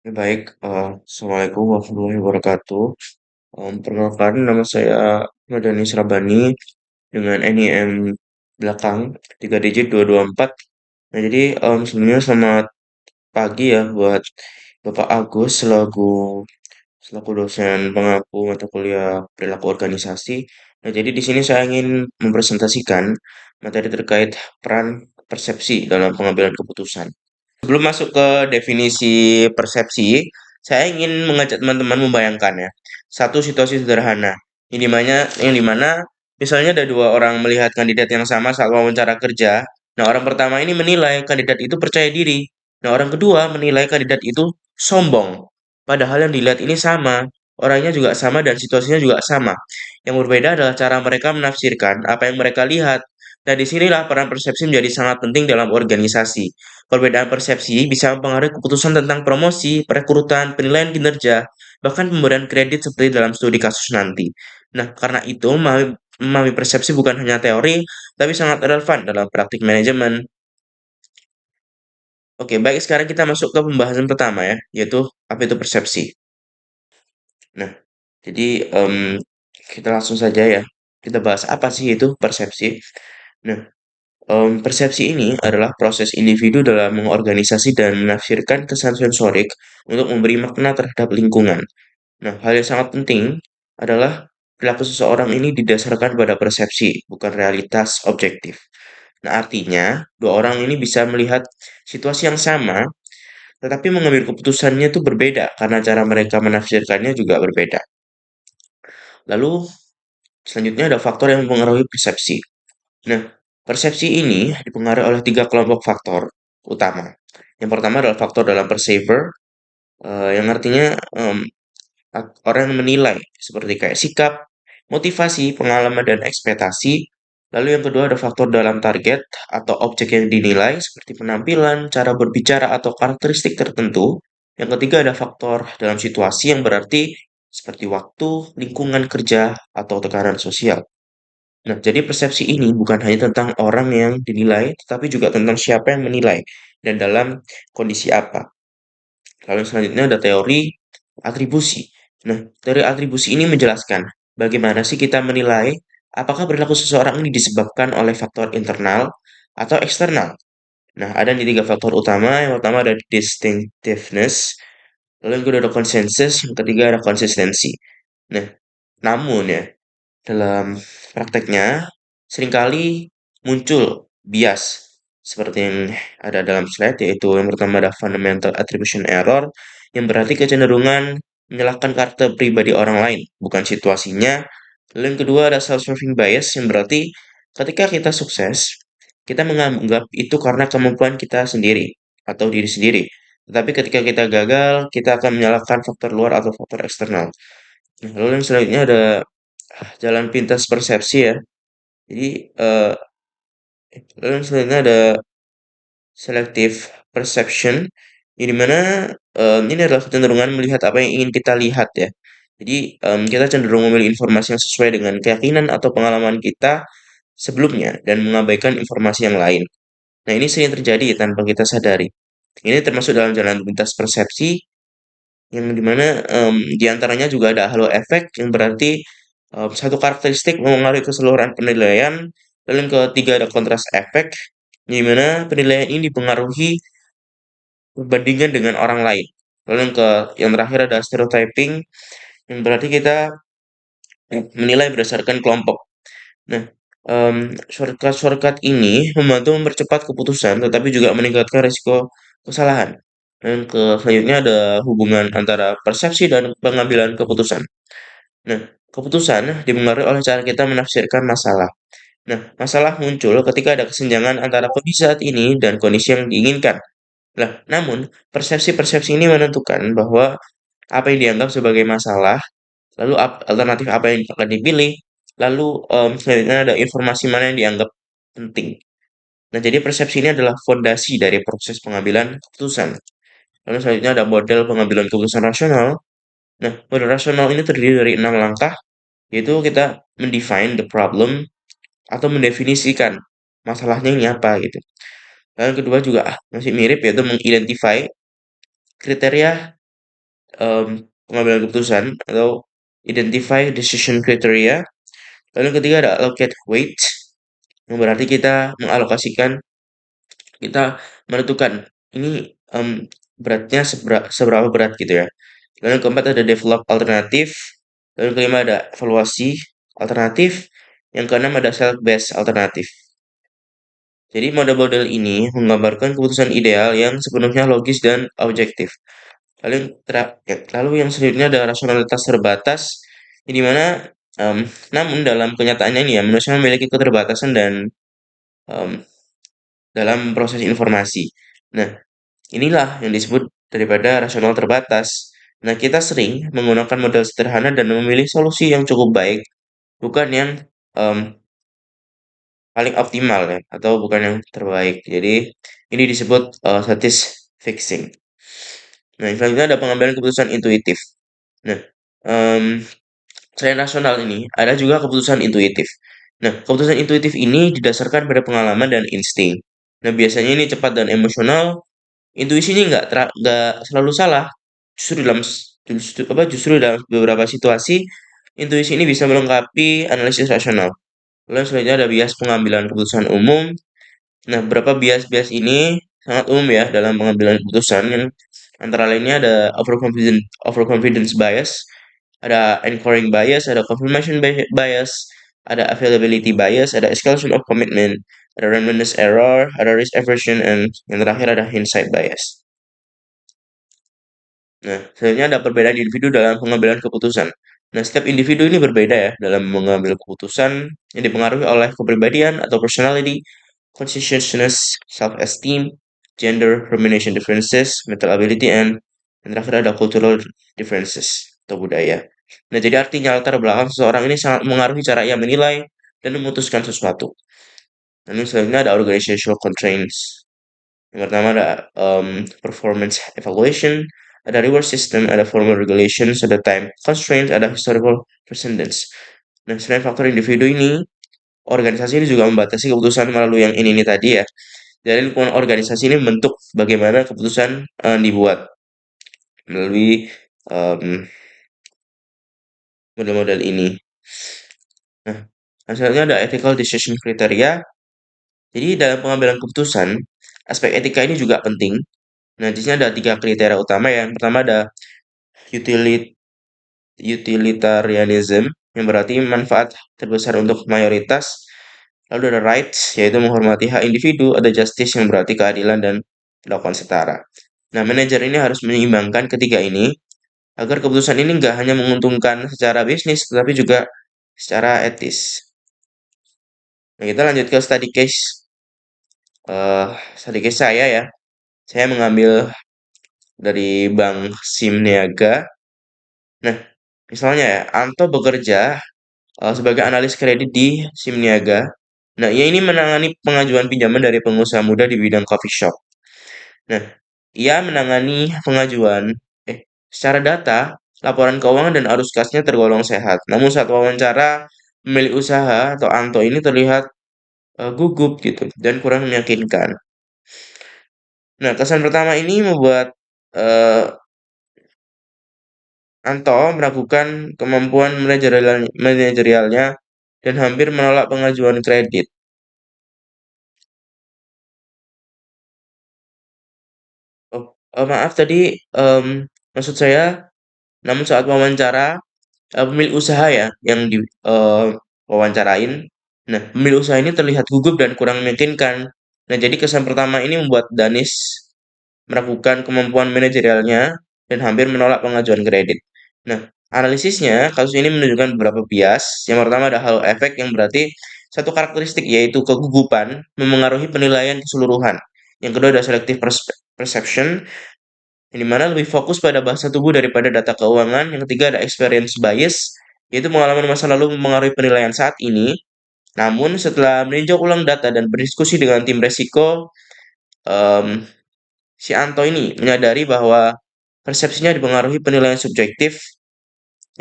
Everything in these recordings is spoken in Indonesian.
Ya, baik, Assalamualaikum warahmatullahi wabarakatuh. Perkenalkan, nama saya Madani Srabani dengan NIM belakang 3 digit 224. Nah, jadi sebelumnya selamat pagi ya buat Bapak Agus selaku dosen pengampu mata kuliah perilaku organisasi. Nah, jadi di sini saya ingin mempresentasikan materi terkait peran persepsi dalam pengambilan keputusan. Sebelum masuk ke definisi persepsi, saya ingin mengajak teman-teman membayangkan ya, satu situasi sederhana, yang dimana misalnya ada dua orang melihat kandidat yang sama saat wawancara kerja. Nah, orang pertama ini menilai kandidat itu percaya diri. Nah, orang kedua menilai kandidat itu sombong. Padahal yang dilihat ini sama, orangnya juga sama dan situasinya juga sama. Yang berbeda adalah cara mereka menafsirkan apa yang mereka lihat. Nah, disinilah peran persepsi menjadi sangat penting dalam organisasi. Perbedaan persepsi bisa mempengaruhi keputusan tentang promosi, perekrutan, penilaian kinerja, bahkan pemberian kredit seperti dalam studi kasus nanti. Nah, karena itu, memahami persepsi bukan hanya teori, tapi sangat relevan dalam praktik manajemen. Oke, baik, sekarang kita masuk ke pembahasan pertama ya, yaitu apa itu persepsi. Nah, jadi kita langsung saja ya, kita bahas apa sih itu persepsi. Nah, persepsi ini adalah proses individu dalam mengorganisasi dan menafsirkan kesan sensorik untuk memberi makna terhadap lingkungan. Nah, hal yang sangat penting adalah perilaku seseorang ini didasarkan pada persepsi, bukan realitas objektif. Nah, artinya dua orang ini bisa melihat situasi yang sama, tetapi mengambil keputusannya itu berbeda karena cara mereka menafsirkannya juga berbeda. Lalu, selanjutnya ada faktor yang mempengaruhi persepsi. Nah, persepsi ini dipengaruhi oleh tiga kelompok faktor utama. Yang pertama adalah faktor dalam perceiver, yang artinya orang yang menilai seperti kayak sikap, motivasi, pengalaman, dan ekspektasi. Lalu yang kedua ada faktor dalam target atau objek yang dinilai seperti penampilan, cara berbicara, atau karakteristik tertentu. Yang ketiga ada faktor dalam situasi yang berarti seperti waktu, lingkungan kerja, atau tekanan sosial. Nah, jadi persepsi ini bukan hanya tentang orang yang dinilai, tetapi juga tentang siapa yang menilai dan dalam kondisi apa. Lalu selanjutnya ada teori atribusi. Nah, teori atribusi ini menjelaskan bagaimana sih kita menilai apakah perilaku seseorang ini disebabkan oleh faktor internal atau eksternal. Nah, ada nih tiga faktor utama. Yang pertama ada distinctiveness, lalu yang kedua ada konsensus, yang ketiga ada konsistensi. Nah, namun ya, dalam prakteknya, seringkali muncul bias seperti yang ada dalam slide, yaitu yang pertama ada fundamental attribution error, yang berarti kecenderungan menyalahkan karakter pribadi orang lain, bukan situasinya. Lalu yang kedua ada self-serving bias, yang berarti ketika kita sukses, kita menganggap itu karena kemampuan kita sendiri atau diri sendiri. Tetapi ketika kita gagal, kita akan menyalahkan faktor luar atau faktor eksternal. Nah, lalu yang selanjutnya ada jalan pintas persepsi ya. Jadi, lalu yang selanjutnya ada selective perception, yang dimana ini adalah kecenderungan melihat apa yang ingin kita lihat ya. Jadi, kita cenderung memilih informasi yang sesuai dengan keyakinan atau pengalaman kita sebelumnya dan mengabaikan informasi yang lain. Nah, ini sering terjadi ya tanpa kita sadari. Ini termasuk dalam jalan pintas persepsi yang dimana di antaranya juga ada halo efek yang berarti satu karakteristik mempengaruhi keseluruhan penilaian. Lalu yang ketiga ada kontras efek, di mana penilaian ini dipengaruhi perbandingan dengan orang lain. Lalu yang terakhir ada stereotyping, yang berarti kita menilai berdasarkan kelompok. Nah, shortcut ini membantu mempercepat keputusan, tetapi juga meningkatkan risiko kesalahan. Dan selanjutnya ada hubungan antara persepsi dan pengambilan keputusan. Nah, keputusan dipengaruhi oleh cara kita menafsirkan masalah. Nah, masalah muncul ketika ada kesenjangan antara kondisi saat ini dan kondisi yang diinginkan. Nah, namun persepsi-persepsi ini menentukan bahwa apa yang dianggap sebagai masalah, lalu alternatif apa yang akan dipilih, lalu selanjutnya ada informasi mana yang dianggap penting. Nah, jadi persepsi ini adalah fondasi dari proses pengambilan keputusan. Lalu selanjutnya ada model pengambilan keputusan rasional. Nah, model rasional ini terdiri dari 6 langkah, yaitu kita mendefine the problem atau mendefinisikan masalahnya ini apa gitu. Lalu yang kedua juga masih mirip, yaitu mengidentify kriteria pengambilan keputusan atau identify decision criteria. Lalu yang ketiga ada allocate weight, yang berarti kita menentukan ini beratnya seberapa berat gitu ya. Lalu yang keempat ada develop alternatif. Lalu yang kelima ada evaluasi alternatif. Yang keenam ada self-based alternatif. Jadi model-model ini menggambarkan keputusan ideal yang sepenuhnya logis dan objektif. Lalu yang selanjutnya ada rasionalitas terbatas, di mana em, namun dalam kenyataannya ini ya manusia memiliki keterbatasan dan em, dalam proses informasi. Nah, inilah yang disebut daripada rasional terbatas. Nah, kita sering menggunakan model sederhana dan memilih solusi yang cukup baik, bukan yang em, paling optimal ya, atau bukan yang terbaik. Jadi, ini disebut statis fixing. Nah, yang selanjutnya ada pengambilan keputusan intuitif. Nah, em, selain rasional ini, ada juga keputusan intuitif. Nah, keputusan intuitif ini didasarkan pada pengalaman dan insting. Nah, biasanya ini cepat dan emosional. Intuisi ini nggak selalu salah. Justru dalam beberapa situasi, intuisi ini bisa melengkapi analisis rasional. Lalu selanjutnya ada bias pengambilan keputusan umum. Nah, beberapa bias-bias ini sangat umum ya dalam pengambilan keputusan, yang antara lainnya ada overconfidence bias, ada anchoring bias, ada bias, ada availability bias, ada escalation of commitment, ada randomness error, ada risk aversion, and yang terakhir ada hindsight bias. Nah, selanjutnya ada perbedaan individu dalam pengambilan keputusan. Nah, setiap individu ini berbeda ya dalam mengambil keputusan yang dipengaruhi oleh kepribadian atau personality, conscientiousness, self-esteem, gender, rumination differences, mental ability, and yang terakhir ada cultural differences atau budaya. Nah, jadi artinya latar belakang seseorang ini sangat mengaruhi cara ia menilai dan memutuskan sesuatu. Lalu selanjutnya ada organizational constraints. Yang pertama ada performance evaluation, ada reward system, ada formal regulations, ada time constraints, ada historical precedents. Nah, selain faktor individu ini, organisasi ini juga membatasi keputusan melalui yang ini tadi ya. Dari lingkungan organisasi ini membentuk bagaimana keputusan dibuat melalui em, model-model ini. Nah, selanjutnya ada ethical decision criteria. Jadi dalam pengambilan keputusan, aspek etika ini juga penting. Nah, di sini ada tiga kriteria utama ya. Yang pertama ada utilit- utilitarianism, yang berarti manfaat terbesar untuk mayoritas. Lalu ada rights, yaitu menghormati hak individu. Ada justice, yang berarti keadilan dan perlakuan setara. Nah, manajer ini harus menyeimbangkan ketiga ini agar keputusan ini nggak hanya menguntungkan secara bisnis, tetapi juga secara etis. Nah, kita lanjut ke study case saya ya. Saya mengambil dari Bank Simniaga. Nah, misalnya ya, Anto bekerja sebagai analis kredit di Simniaga. Nah, ia ini menangani pengajuan pinjaman dari pengusaha muda di bidang coffee shop. Nah, ia menangani pengajuan, secara data, laporan keuangan dan arus kasnya tergolong sehat. Namun saat wawancara, pemilik usaha atau Anto ini terlihat gugup gitu dan kurang meyakinkan. Nah, kesan pertama ini membuat eh, Anto meragukan kemampuan manajerialnya dan hampir menolak pengajuan kredit. Oh, maaf tadi, maksud saya, namun saat wawancara, pemilik usaha ya yang wawancarain. Nah, pemilik usaha ini terlihat gugup dan kurang meyakinkan. Nah, jadi kesan pertama ini membuat Danis meragukan kemampuan manajerialnya dan hampir menolak pengajuan kredit. Nah, analisisnya, kasus ini menunjukkan beberapa bias. Yang pertama ada halo efek, yang berarti satu karakteristik yaitu kegugupan memengaruhi penilaian keseluruhan. Yang kedua ada selective perception, yang dimana lebih fokus pada bahasa tubuh daripada data keuangan. Yang ketiga ada experience bias, yaitu pengalaman masa lalu mempengaruhi penilaian saat ini. Namun setelah meninjau ulang data dan berdiskusi dengan tim resiko, em, si Anto ini menyadari bahwa persepsinya dipengaruhi penilaian subjektif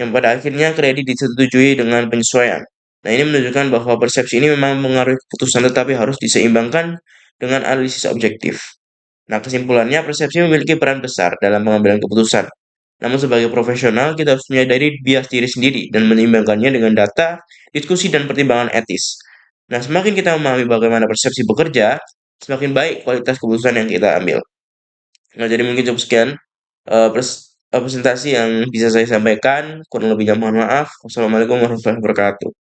yang pada akhirnya kredit disetujui dengan penyesuaian. Nah, ini menunjukkan bahwa persepsi ini memang mengaruhi keputusan tetapi harus diseimbangkan dengan analisis objektif. Nah, kesimpulannya persepsi memiliki peran besar dalam pengambilan keputusan. Namun sebagai profesional, kita harus menyadari bias diri sendiri dan menyeimbangkannya dengan data, diskusi, dan pertimbangan etis. Nah, semakin kita memahami bagaimana persepsi bekerja, semakin baik kualitas keputusan yang kita ambil. Nah, jadi mungkin cukup sekian presentasi yang bisa saya sampaikan. Kurang lebihnya mohon maaf. Wassalamualaikum warahmatullahi wabarakatuh.